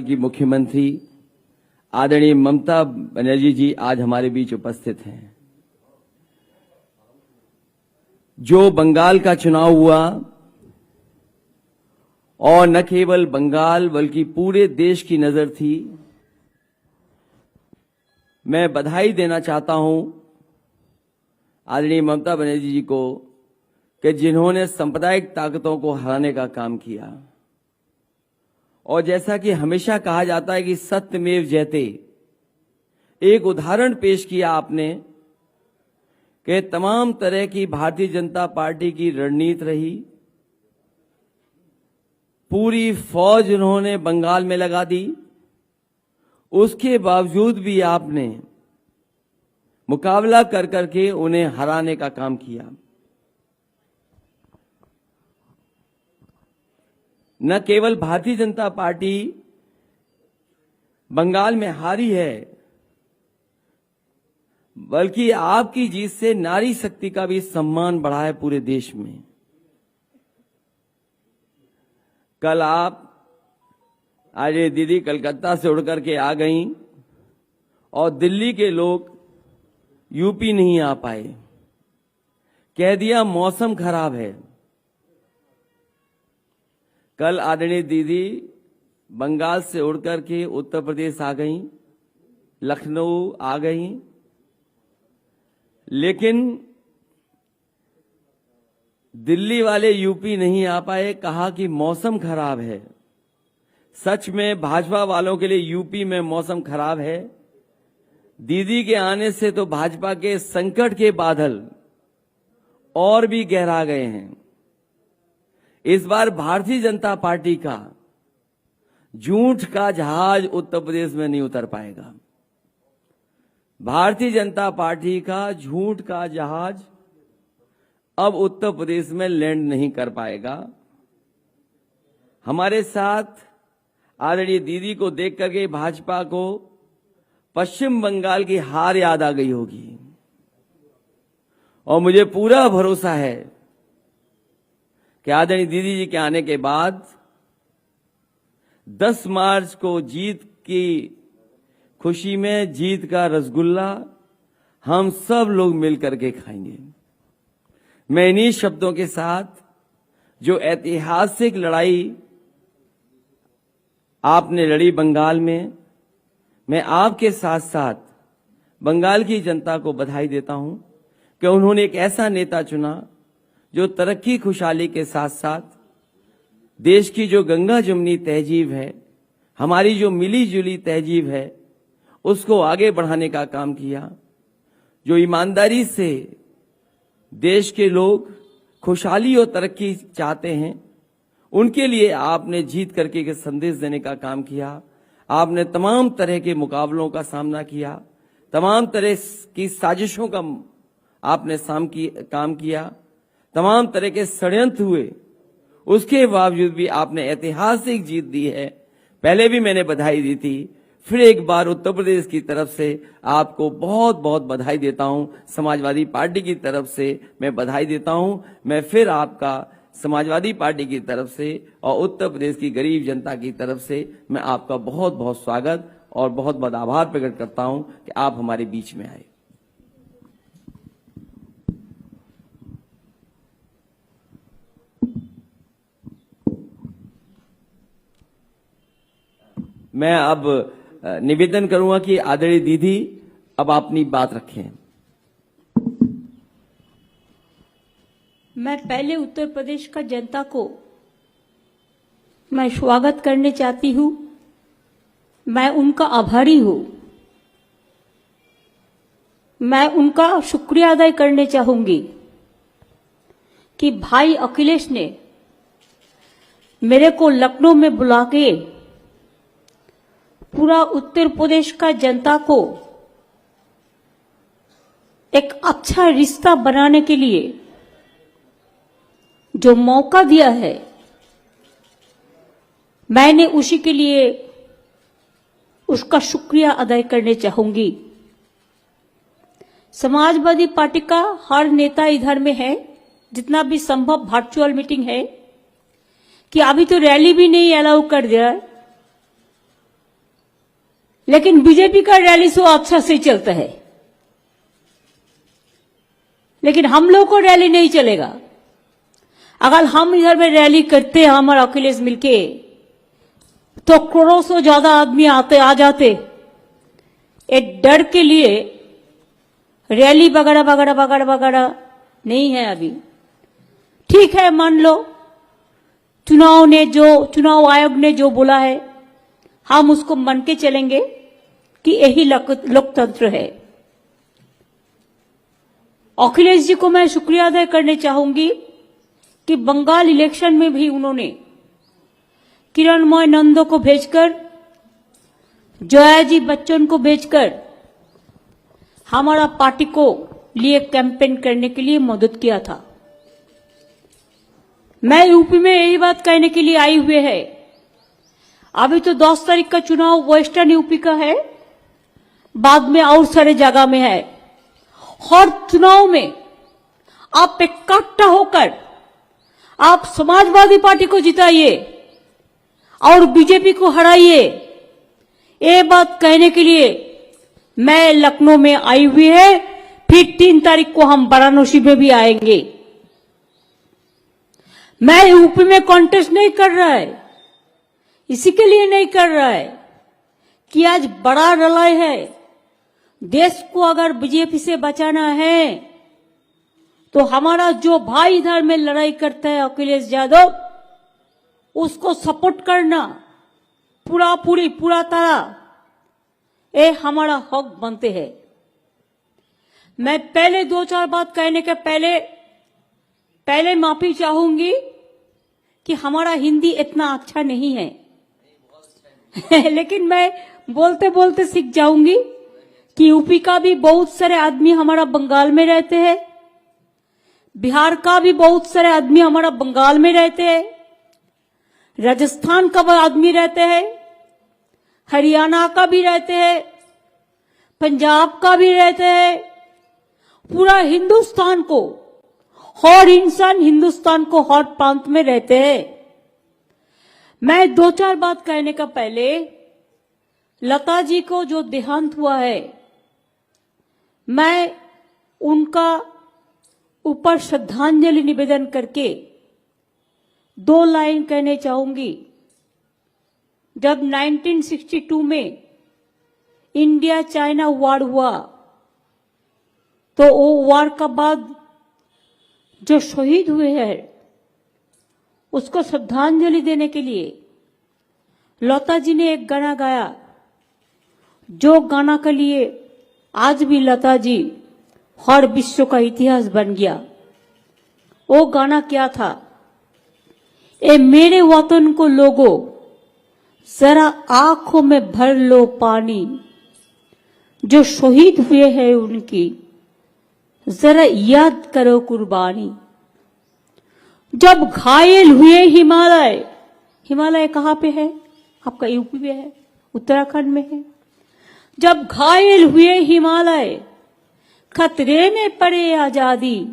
की मुख्यमंत्री आदरणीय ममता बनर्जी जी आज हमारे बीच उपस्थित हैं। जो बंगाल का चुनाव हुआ और न केवल बंगाल बल्कि पूरे देश की नजर थी, मैं बधाई देना चाहता हूं आदरणीय ममता बनर्जी जी को कि जिन्होंने सांप्रदायिक ताकतों को हराने का काम किया। और जैसा कि हमेशा कहा जाता है कि सत्यमेव जयते, एक उदाहरण पेश किया आपने कि तमाम तरह की भारतीय जनता पार्टी की रणनीति रही, पूरी फौज उन्होंने बंगाल में लगा दी, उसके बावजूद भी आपने मुकाबला कर करके उन्हें हराने का काम किया। न केवल भारतीय जनता पार्टी बंगाल में हारी है, बल्कि आपकी जीत से नारी शक्ति का भी सम्मान बढ़ा है पूरे देश में। कल आप आज दीदी कलकत्ता से उड़ करके आ गईं और दिल्ली के लोग यूपी नहीं आ पाए, कह दिया मौसम खराब है। कल आदरणीय दीदी बंगाल से उड़ करके उत्तर प्रदेश आ गईं, लखनऊ आ गईं, लेकिन दिल्ली वाले यूपी नहीं आ पाए, कहा कि मौसम खराब है। सच में भाजपा वालों के लिए यूपी में मौसम खराब है। दीदी के आने से तो भाजपा के संकट के बादल और भी गहरा गए हैं। इस बार भारतीय जनता पार्टी का झूठ का जहाज उत्तर प्रदेश में नहीं उतर पाएगा। भारतीय जनता पार्टी का झूठ का जहाज अब उत्तर प्रदेश में लैंड नहीं कर पाएगा। हमारे साथ आदरणीय दीदी को देख करके भाजपा को पश्चिम बंगाल की हार याद आ गई होगी, और मुझे पूरा भरोसा है कि आदरणीय दीदी जी के आने के बाद 10 मार्च को जीत की खुशी में जीत का रसगुल्ला हम सब लोग मिलकर के खाएंगे। मैं इन्हीं शब्दों के साथ जो ऐतिहासिक लड़ाई आपने लड़ी बंगाल में, मैं आपके साथ साथ बंगाल की जनता को बधाई देता हूं कि उन्होंने एक ऐसा नेता चुना जो तरक्की खुशहाली के साथ साथ देश की जो गंगा जमुनी तहजीब है, हमारी जो मिली जुली तहजीब है, उसको आगे बढ़ाने का काम किया। जो ईमानदारी से देश के लोग खुशहाली और तरक्की चाहते हैं, उनके लिए आपने जीत करके के संदेश देने का काम किया। आपने तमाम तरह के मुकाबलों का सामना किया, तमाम तरह की साजिशों का आपने काम किया, तमाम तरह के षड्यंत्र हुए, उसके बावजूद भी आपने ऐतिहासिक जीत दी है। पहले भी मैंने बधाई दी थी, फिर एक बार उत्तर प्रदेश की तरफ से आपको बहुत बहुत बधाई देता हूं। समाजवादी पार्टी की तरफ से मैं बधाई देता हूं। मैं फिर आपका समाजवादी पार्टी की तरफ से और उत्तर प्रदेश की गरीब जनता की तरफ से मैं आपका बहुत बहुत स्वागत और बहुत बहुत आभार प्रकट करता हूं कि आप हमारे बीच में आए। मैं अब निवेदन करूंगा कि आदरणीय दीदी अब अपनी बात रखें। मैं पहले उत्तर प्रदेश का जनता को मैं स्वागत करने चाहती हूं। मैं उनका आभारी हूं। मैं उनका शुक्रिया अदा करने चाहूंगी कि भाई अखिलेश ने मेरे को लखनऊ में बुला के पूरा उत्तर प्रदेश का जनता को एक अच्छा रिश्ता बनाने के लिए जो मौका दिया है, मैंने उसी के लिए उसका शुक्रिया अदा करने चाहूंगी। समाजवादी पार्टी का हर नेता इधर में है, जितना भी संभव वर्चुअल मीटिंग है कि अभी तो रैली भी नहीं अलाउ कर दिया है, लेकिन बीजेपी का रैली सो अच्छा से चलता है, लेकिन हम लोग को रैली नहीं चलेगा। अगर हम इधर में रैली करते हम और अखिलेश मिलके तो करोड़ों से ज्यादा आदमी आ जाते। एक डर के लिए रैली वगैरह वगैरह वगैरह वगैरह नहीं है अभी। ठीक है, मान लो चुनाव आयोग ने जो बोला है हम उसको मान के चलेंगे कि यही लोकतंत्र है। अखिलेश जी को मैं शुक्रिया अदा करने चाहूंगी कि बंगाल इलेक्शन में भी उन्होंने किरणमय नंदो को भेजकर, जयाजी बच्चन को भेजकर हमारा पार्टी को लिए कैंपेन करने के लिए मदद किया था। मैं यूपी में यही बात कहने के लिए आई हुए है। अभी तो 10 तारीख का चुनाव वेस्टर्न यूपी का है, बाद में और सारे जगह में है। हर चुनाव में आप इकट्ठा होकर आप समाजवादी पार्टी को जिताइए और बीजेपी को हराइए। ये बात कहने के लिए मैं लखनऊ में आई हुई है। फिर 3 तारीख को हम वाराणसी में भी आएंगे। मैं यूपी में कॉन्टेस्ट नहीं कर रहा है, इसी के लिए नहीं कर रहा है कि आज बड़ा लड़ाई है। देश को अगर बीजेपी से बचाना है तो हमारा जो भाई इधर में लड़ाई करता है अखिलेश यादव, उसको सपोर्ट करना पूरा तरह ये हमारा हक बनते हैं। मैं पहले 2-4 बात कहने के पहले माफी चाहूंगी कि हमारा हिंदी इतना अच्छा नहीं है लेकिन मैं बोलते बोलते सीख जाऊंगी कि यूपी का भी बहुत सारे आदमी हमारा बंगाल में रहते हैं, बिहार का भी बहुत सारे आदमी हमारा बंगाल में रहते हैं, राजस्थान का भी आदमी रहते हैं, हरियाणा का भी रहते हैं, पंजाब का भी रहते हैं। पूरा हिंदुस्तान को, हर इंसान हिंदुस्तान को हर प्रांत में रहते हैं। मैं 2-4 बात कहने का पहले लता जी को जो देहांत हुआ है, मैं उनका ऊपर श्रद्धांजलि निवेदन करके 2 लाइन कहने चाहूंगी। जब 1962 में इंडिया चाइना वॉर हुआ तो वो वॉर का बाद जो शहीद हुए हैं उसको श्रद्धांजलि देने के लिए लता जी ने एक गाना गाया, जो गाना के लिए आज भी लता जी हर विश्व का इतिहास बन गया। वो गाना क्या था? ए मेरे वतन को लोगों जरा आंखों में भर लो पानी, जो शहीद हुए हैं उनकी जरा याद करो कुर्बानी। जब घायल हुए हिमालय कहाँ पे है? आपका यूपी में है, उत्तराखंड में है। जब घायल हुए हिमालय, खतरे में पड़े आजादी,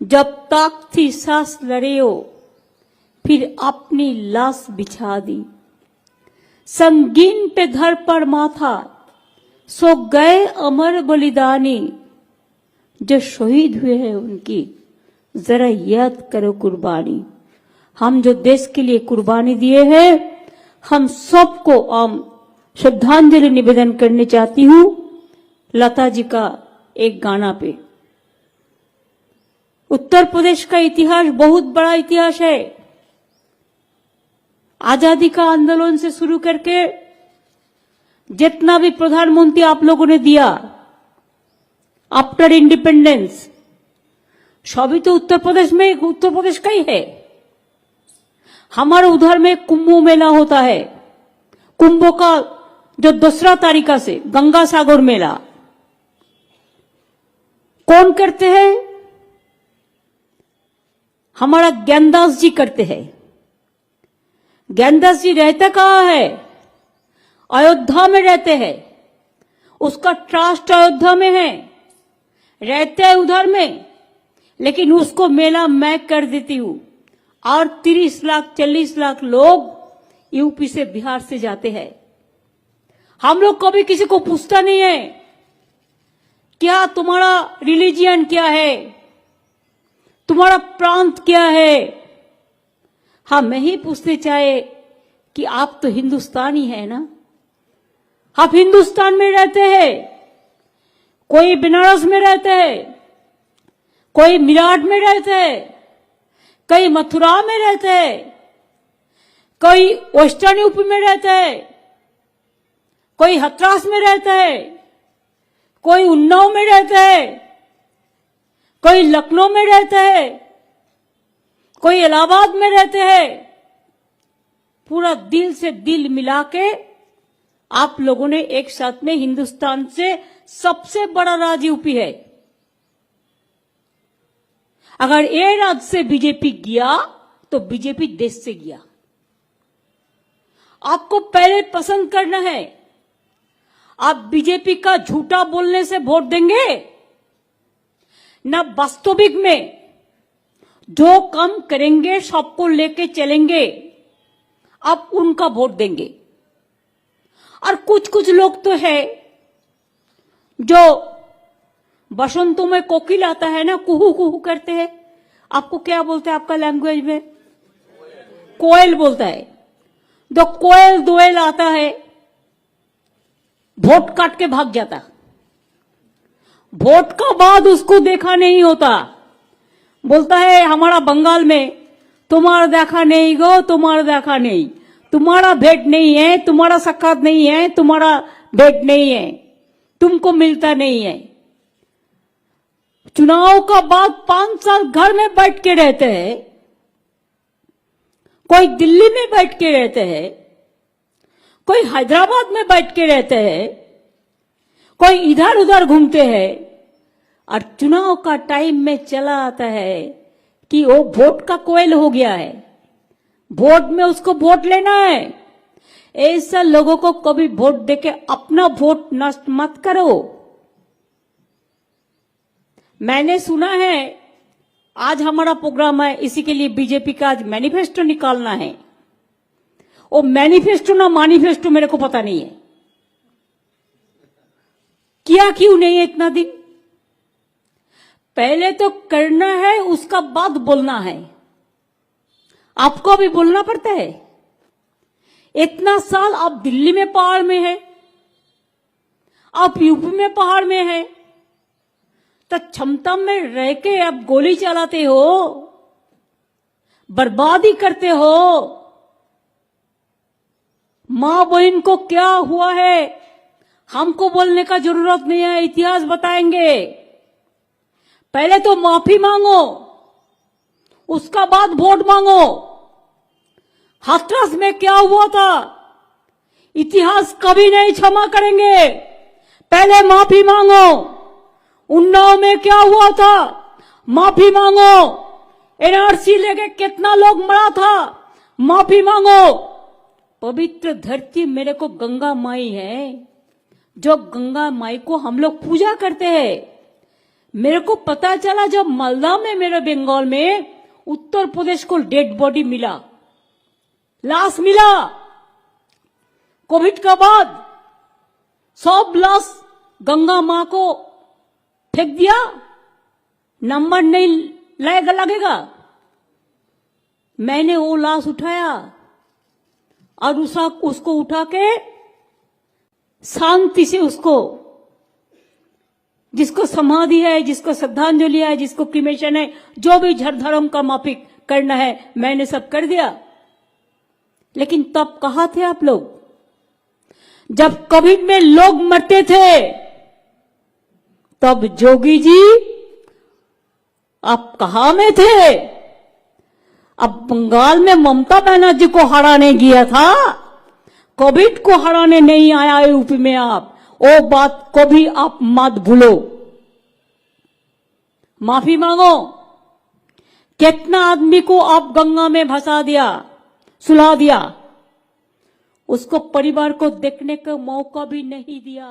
जब तक थी सांस लड़े हो फिर अपनी लाश बिछा दी। संगीन पे धर पर माथा सो गए अमर बलिदानी, जो शहीद हुए हैं उनकी जरा याद करो कुर्बानी। हम जो देश के लिए कुर्बानी दिए हैं, हम सबको श्रद्धांजलि निवेदन करने चाहती हूँ लता जी का एक गाना पे। उत्तर प्रदेश का इतिहास बहुत बड़ा इतिहास है। आजादी का आंदोलन से शुरू करके जितना भी प्रधानमंत्री आप लोगों ने दिया आफ्टर इंडिपेंडेंस, सभी तो उत्तर प्रदेश का ही है। हमारे उधर में कुंभ मेला होता है, कुंभ का जो 2 तारीख से गंगा सागर मेला कौन करते हैं? हमारा ज्ञानदास जी करते हैं। ज्ञानदास जी रहते कहाँ है? अयोध्या में रहते हैं। उसका ट्रस्ट अयोध्या में है, रहते हैं उधर में, लेकिन उसको मेला मैं कर देती हूं। और 30 लाख 40 लाख लोग यूपी से बिहार से जाते हैं। हम लोग कभी किसी को पूछता नहीं है क्या तुम्हारा रिलीजियन क्या है, तुम्हारा प्रांत क्या है। हम यही पूछते चाहे कि आप तो हिंदुस्तानी है ना, आप हिंदुस्तान में रहते हैं। कोई बनारस में रहते हैं, कोई मेरठ में रहते हैं, कोई मथुरा में रहते हैं, कोई वेस्टर्न यूपी में रहता है, कोई हथरास में रहता है, कोई उन्नाव में रहता है, कोई लखनऊ में रहता है, कोई इलाहाबाद में रहते हैं। पूरा दिल से दिल मिला के आप लोगों ने एक साथ में हिंदुस्तान से सबसे बड़ा राज्य यूपी है। अगर ये राज्य से बीजेपी गया तो बीजेपी देश से गया। आपको पहले पसंद करना है। आप बीजेपी का झूठा बोलने से वोट देंगे ना, वास्तविक में जो काम करेंगे सबको लेके चलेंगे, आप उनका वोट देंगे। और कुछ कुछ लोग तो है जो बसंतों में कोकिल आता है ना, कुहू कुहू करते हैं। आपको क्या बोलते हैं आपका लैंग्वेज में? कोयल बोलता है। जो कोयल दोयल आता है वोट काट के भाग जाता, वोट का बाद उसको देखा नहीं होता। बोलता है हमारा बंगाल में तुम्हारा देखा नहीं गो, तुम्हारा देखा नहीं, तुम्हारा भेंट नहीं है, तुम्हारा साक्षात नहीं है, तुम्हारा भेंट नहीं है, तुमको मिलता नहीं है। चुनाव का बाद 5 साल घर में बैठ के रहते हैं, कोई दिल्ली में बैठ के रहते हैं, कोई हैदराबाद में बैठ के रहते हैं, कोई इधर उधर घूमते हैं, और चुनाव का टाइम में चला आता है कि वो वोट का कोयल हो गया है, वोट में उसको वोट लेना है। ऐसा लोगों को कभी वोट देके अपना वोट नष्ट मत करो। मैंने सुना है आज हमारा प्रोग्राम है, इसी के लिए बीजेपी का आज मैनिफेस्टो निकालना है। वो मैनिफेस्टो ना मैनिफेस्टो मेरे को पता नहीं है, किया क्यों नहीं है इतना दिन। पहले तो करना है, उसका बाद बोलना है। आपको भी बोलना पड़ता है। इतना साल आप दिल्ली में पहाड़ में है, आप यूपी में पहाड़ में है, तो क्षमता में रह के आप गोली चलाते हो, बर्बादी करते हो। मां बहन को क्या हुआ है हमको बोलने का जरूरत नहीं है, इतिहास बताएंगे। पहले तो माफी मांगो, उसका बाद वोट मांगो। हाथरस में क्या हुआ था इतिहास कभी नहीं क्षमा करेंगे, पहले माफी मांगो। उन्नाव में क्या हुआ था माफी मांगो। एनआरसी लेके कितना लोग मरा था, माफी मांगो। पवित्र धरती मेरे को गंगा माई है, जो गंगा माई को हम लोग पूजा करते हैं। मेरे को पता चला जब मालदा में, मेरे बंगाल में, उत्तर प्रदेश को डेड बॉडी मिला, लाश मिला। कोविड का बाद सब लाश गंगा मां को फेंक दिया, नंबर नहीं लगेगा। मैंने वो लाश उठाया और उसको उठा के शांति से उसको, जिसको समाधि है, जिसको श्रद्धांजलि है, जिसको क्रिमेशन है, जो भी धर्म का माफिक करना है, मैंने सब कर दिया। लेकिन तब कहाँ थे आप लोग जब कोविड में लोग मरते थे? तब जोगी जी आप कहां में थे? अब बंगाल में ममता बनर्जी को हराने गया था, कोविड को हराने नहीं आया यूपी में। आप वो बात को भी आप मत भूलो, माफी मांगो। कितना आदमी को आप गंगा में भसा दिया, सुला दिया, उसको परिवार को देखने का मौका भी नहीं दिया।